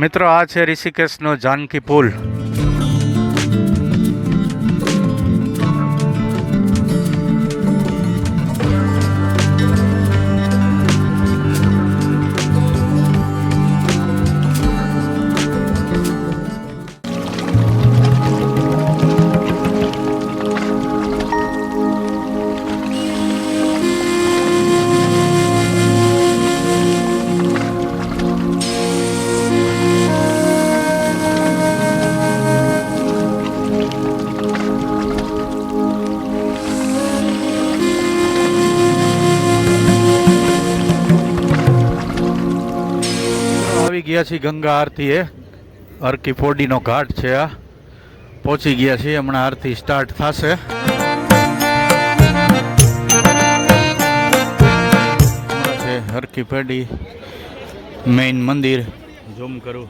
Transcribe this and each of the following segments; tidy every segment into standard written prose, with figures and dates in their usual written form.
મિત્રો આ છે ઋષિકેશનો જાનકી પુલ. આવી ગયા છીએ ગંગા આરતી એ અરકી પોડીનો ઘાટ છે. આ પહોંચી ગયા છીએ, હમણાં આરતી સ્ટાર્ટ થશે. છે અરકી પોડી મેઇન મંદિર. ઝૂમ કરું.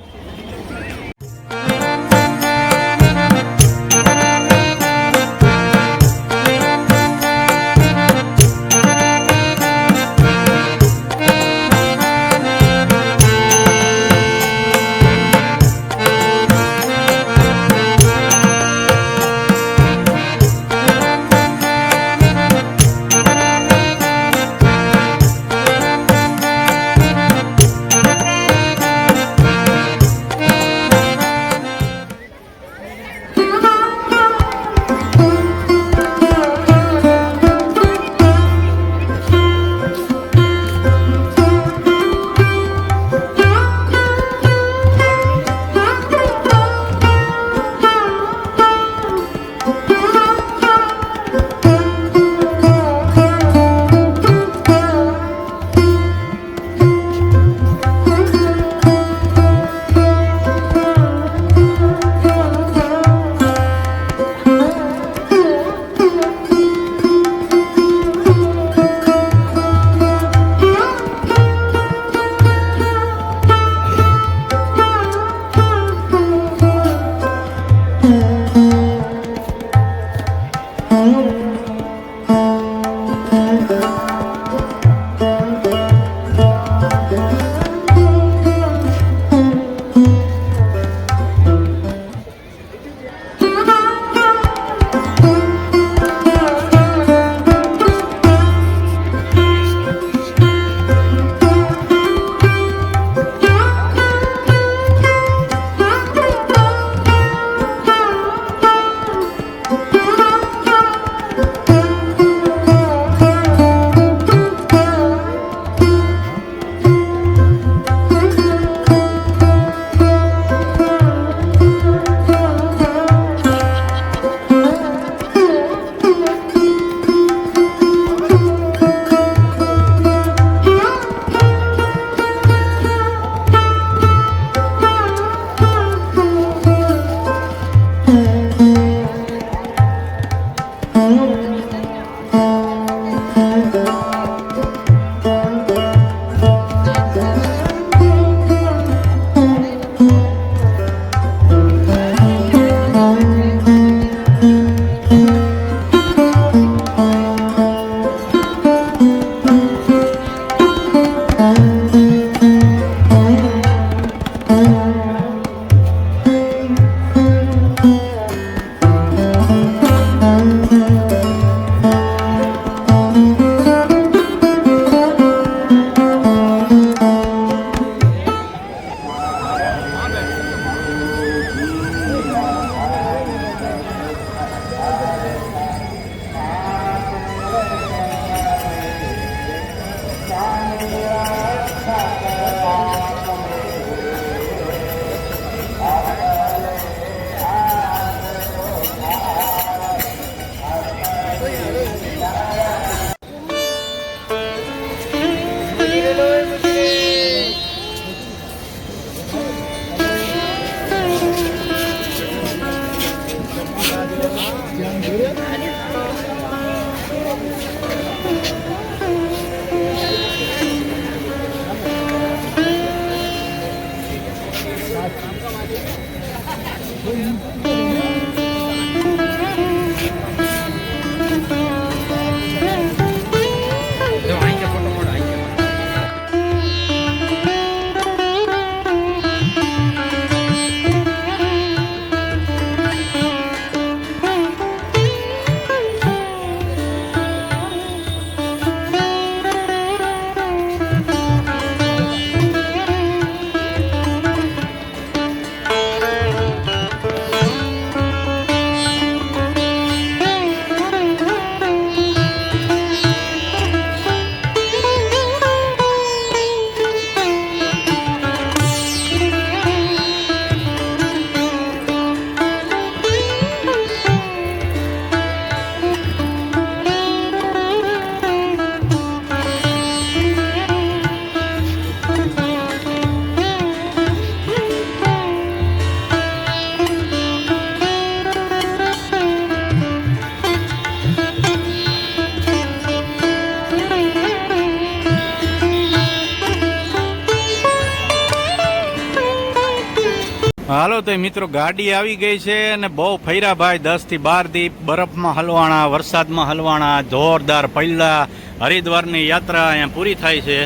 હાલો તો મિત્રો ગાડી આવી ગઈ છે અને બહુ ફર્યા ભાઈ 10 થી 12 દી બરફમાં હલવાણા, વરસાદમાં હલવાણા, જોરદાર પહેલા હરિદ્વારની યાત્રા અહીંયા પૂરી થાય છે.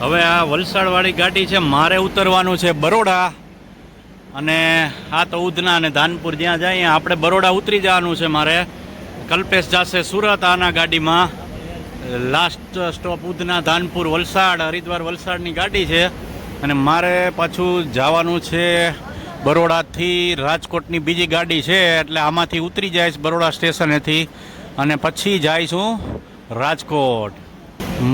હવે આ વલસાડવાળી ગાડી છે, મારે ઉતરવાનું છે બરોડા, અને આ તો ઉધના અને ધાનપુર જ્યાં જાય આપણે બરોડા ઉતરી જવાનું છે. મારે કલ્પેશ જશે સુરત આના ગાડીમાં. લાસ્ટ સ્ટોપ ઉધના, ધાનપુર, વલસાડ, હરિદ્વાર વલસાડની ગાડી છે. અને મારે પાછું જવાનું છે બરોડાથી રાજકોટની બીજી ગાડી છે, એટલે આમાંથી ઉતરી જઈશ બરોડા સ્ટેશનેથી અને પછી જઈશું રાજકોટ.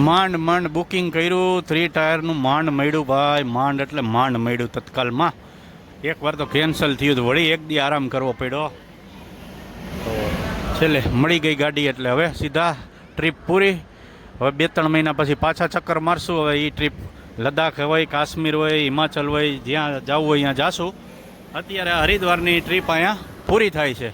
માંડ બુકિંગ કર્યું, 3 ટાયરનું માંડ મળ્યું ભાઈ, માંડ એટલે માંડ મળ્યું તત્કાલમાં. એકવાર તો કેન્સલ થયું હતું, વળી એક દી આરામ કરવો પડ્યો, તો છેલ્લે મળી ગઈ ગાડી. એટલે હવે સીધા ટ્રીપ પૂરી. હવે 2-3 મહિના પછી પાછા ચક્કર મારશું. હવે એ ટ્રીપ લદ્દાખ હોય, કાશ્મીર હોય, હિમાચલ હોય, જ્યાં જવું હોય ત્યાં જાશું. અત્યારે હરિદ્વારની ટ્રીપ અહીંયા પૂરી થાય છે.